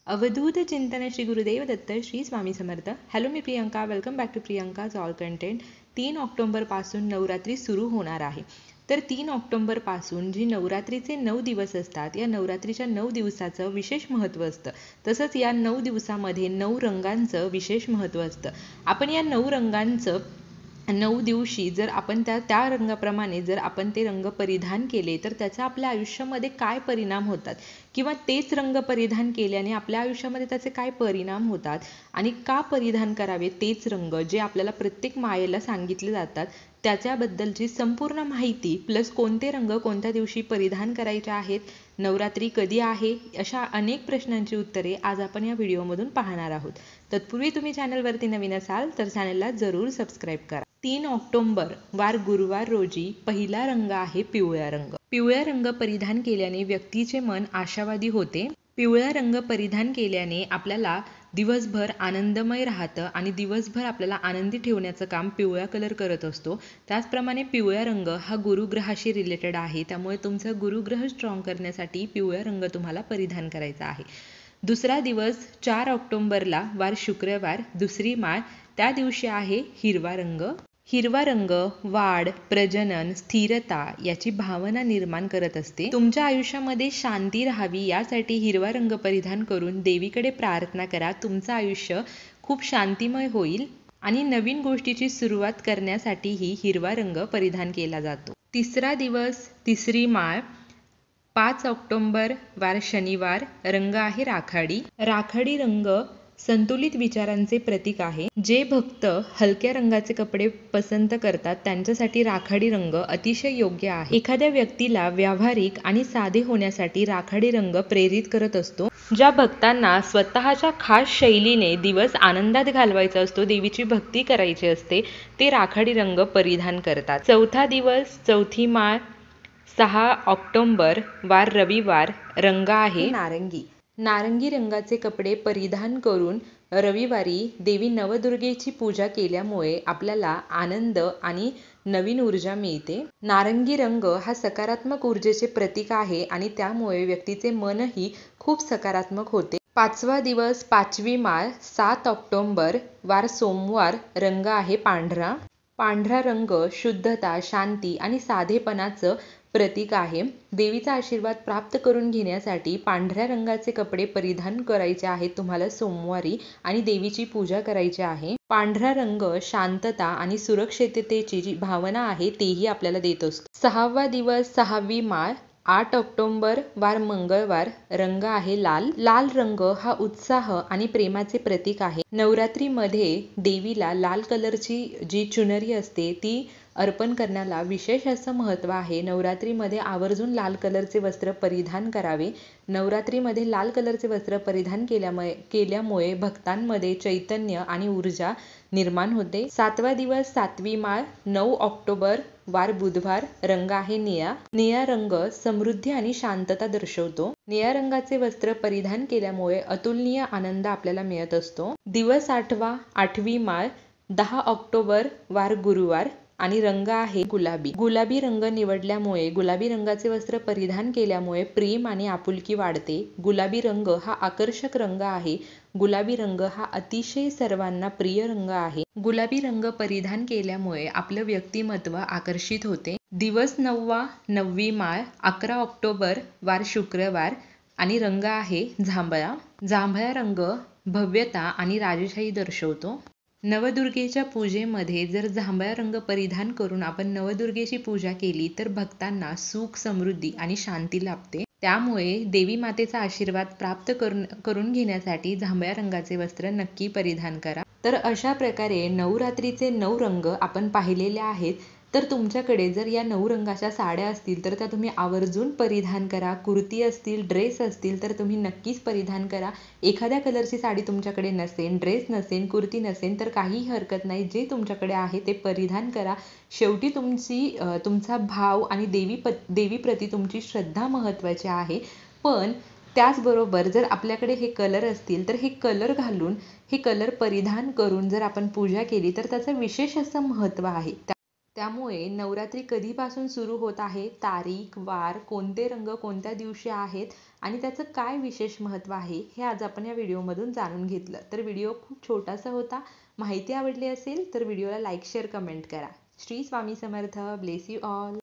अवधूत चिंतन श्री गुरुदेव दत्त श्री स्वामी समर्थ. हॅलो, मी Priyanka. Welcome back to Priyanka's all content. 3 ऑक्टोबरपासून नवरात्री सुरू होणार आहे. तर 3 ऑक्टोबरपासून जी नवरात्रीचे 9 दिवस असतात, या नवरात्रीच्या 9 दिवसाचं विशेष महत्त्व असतं. तसंच या 9 दिवसामध्ये 9 रंगांचं विशेष महत्त्व असतं. आपण या 9 रंगांचं 9 दिवशी जर आपण त्या रंगाप्रमाणे जर आपण ते रंग परिधान केले तर त्याचा आपल्या आयुष्यामध्ये काय परिणाम होतात, किंवा तेच रंग परिधान केल्याने आपल्या आयुष्यामध्ये त्याचे काय परिणाम होतात आणि का परिधान करावे तेच रंग जे आपल्याला प्रत्येक मायेला सांगितले जातात, त्याच्याबद्दलची संपूर्ण माहिती प्लस कोणते रंग कोणत्या दिवशी परिधान करायचे आहेत, नवरात्री कधी आहे, अशा अनेक प्रश्नांची उत्तरे आज आपण या व्हिडिओमधून पाहणार आहोत. तत्पूर्वी तुम्ही चॅनलवरती नवीन असाल तर चॅनलला जरूर सबस्क्राईब करा. 3 ऑक्टोबर वार गुरुवार रोजी पहिला रंग आहे पिवळा रंग. पिवळा रंग परिधान केल्याने व्यक्तीचे मन आशावादी होते. पिवळा रंग परिधान केल्याने आपल्याला दिवसभर आनंदमय राहतं आणि दिवसभर आपल्याला आनंदी ठेवण्याचं काम पिवळा कलर करत असतो. त्याचप्रमाणे पिवळा रंग हा गुरुग्रहाशी रिलेटेड आहे, त्यामुळे तुमचा गुरुग्रह स्ट्रॉंग करण्यासाठी पिवळा रंग तुम्हाला परिधान करायचा आहे. दुसरा दिवस 4 ऑक्टोबरला वार शुक्रवार, दुसरी माळ, त्या दिवशी आहे हिरवा रंग. हिरवा रंग वाढ, प्रजनन, स्थिरता याची भावना निर्माण करत असते. तुमच्या आयुष्यामध्ये शांती राहावी यासाठी हिरवा रंग परिधान करून देवीकडे प्रार्थना करा. तुमचं आयुष्य खूप शांतिमय होईल आणि नवीन गोष्टीची सुरुवात करण्यासाठीही हिरवा रंग परिधान केला जातो. तिसरा दिवस, तिसरी माळ, 5 ऑक्टोबर वार शनिवार, रंग आहे राखाडी. राखाडी रंग संतुलित विचारांचे प्रतीक आहे. जे भक्त हलक्या रंगाचे कपडे पसंत करतात त्यांच्यासाठी राखाडी रंग अतिशय योग्य आहे. एखाद्या व्यक्तीला व्यावहारिक आणि साधे होण्यासाठी राखाडी रंग प्रेरित करत असतो. ज्या भक्तांना स्वतःच्या खास शैलीने दिवस आनंदात घालवायचा असतो, देवीची भक्ती करायची असते, ते राखाडी रंग परिधान करतात. चौथा दिवस, चौथी माळ, 6 ऑक्टोबर वार रविवार, रंग आहे नारंगी. नारंगी रंगाचे कपडे परिधान करून रविवारी देवी नवदुर्गेची पूजा केल्यामुळे आपल्याला आनंद आणि नवीन ऊर्जा मिळते. नारंगी रंग हा सकारात्मक ऊर्जेचे प्रतीक आहे आणि त्यामुळे व्यक्तीचे मनही खूप सकारात्मक होते. 5वा दिवस, 5वी माळ, 7 ऑक्टोबर वार सोमवार, रंग आहे पांढरा. पांढरा रंग शुद्धता, शांती आणि साधेपणाचं प्रतीक आहे. देवीचा आशीर्वाद प्राप्त करून घेण्यासाठी पांढऱ्या रंगाचे कपडे परिधान करायचे आहेत तुम्हाला सोमवारी आणि देवीची पूजा करायची आहे. पांढरा रंग शांतता आणि सुरक्षिततेची जी भावना आहे तेही आपल्याला देत असतो. 6वा दिवस, 6वी माळ, 8 ऑक्टोबर वार मंगळवार, रंग आहे लाल. लाल रंग हा उत्साह आणि प्रेमाचे प्रतीक आहे. नवरात्रीमध्ये देवीला लाल कलरची जी चुनरी असते ती अर्पण करण्याला विशेष असं महत्त्व आहे. नवरात्रीमध्ये आवर्जून लाल कलरचे वस्त्र परिधान करावे. नवरात्रीमध्ये लाल कलरचे वस्त्र परिधान केल्यामुळे भक्तांमध्ये चैतन्य आणि ऊर्जा निर्माण होते. 7वा दिवस, 7वी माळ, 9 ऑक्टोबर वार बुधवार, रंग आहे निळा. निळा रंग समृद्धी आणि शांतता दर्शवतो. निळ्या रंगाचे वस्त्र परिधान केल्यामुळे अतुलनीय आनंद आपल्याला मिळत असतो. दिवस 8वा, 8वी माळ, 10 ऑक्टोबर वार गुरुवार आणि रंग आहे गुलाबी. गुलाबी रंग निवडल्यामुळे, गुलाबी रंगाचे वस्त्र परिधान केल्यामुळे प्रेम आणि आपुलकी वाढते. गुलाबी रंग हा आकर्षक रंग आहे. गुलाबी रंग हा अतिशय सर्वांना प्रिय रंग आहे. गुलाबी रंग परिधान केल्यामुळे आपलं व्यक्तिमत्व आकर्षित होते. दिवस 9वा, 9वी माळ, 11 ऑक्टोबर वार शुक्रवार आणि रंग आहे जांभळा. जांभळा रंग भव्यता आणि राजेशाही दर्शवतो. नवदुर्गेच्या पूजेमध्ये जर जांभळा रंग परिधान करून आपण नवदुर्गेची पूजा केली तर भक्तांना सुख, समृद्धी आणि शांती लाभते. त्यामुळे देवी मातेचा आशीर्वाद प्राप्त करून घेण्यासाठी जांभळ्या रंगाचे वस्त्र नक्की परिधान करा. तर अशा प्रकारे नवरात्रीचे 9 रंग आपण पाहिलेले आहेत. तर तुमच्याकडे जर या 9 रंगाच्या साड्या असतील तर त्या तुम्ही आवर्जून परिधान करा. कुर्ती असतील, ड्रेस असतील तर तुम्ही नक्कीच परिधान करा. एखाद्या कलरची साडी तुमच्याकडे नसेल, ड्रेस नसेल, कुर्ती नसेल तर काहीही हरकत नाही. जे तुमच्याकडे आहे ते परिधान करा. शेवटी तुमचा भाव आणि देवीप्रती तुमची श्रद्धा महत्त्वाची आहे. पण त्याचबरोबर जर आपल्याकडे हे कलर असतील तर हे कलर घालून, हे कलर परिधान करून जर आपण पूजा केली तर त्याचं विशेष असं महत्त्व आहे. त्यामुळे नवरात्री कधीपासून सुरू होत आहे, तारीख, वार, कोणते रंग कोणत्या दिवशी आहेत आणि त्याचं काय विशेष महत्त्व आहे हे आज आपण या व्हिडिओमधून जाणून घेतलं. तर व्हिडिओ खूप छोटासा होता. माहिती आवडली असेल तर व्हिडिओला लाईक शेअर कमेंट करा. Shri Swami Samarth. Bless you all.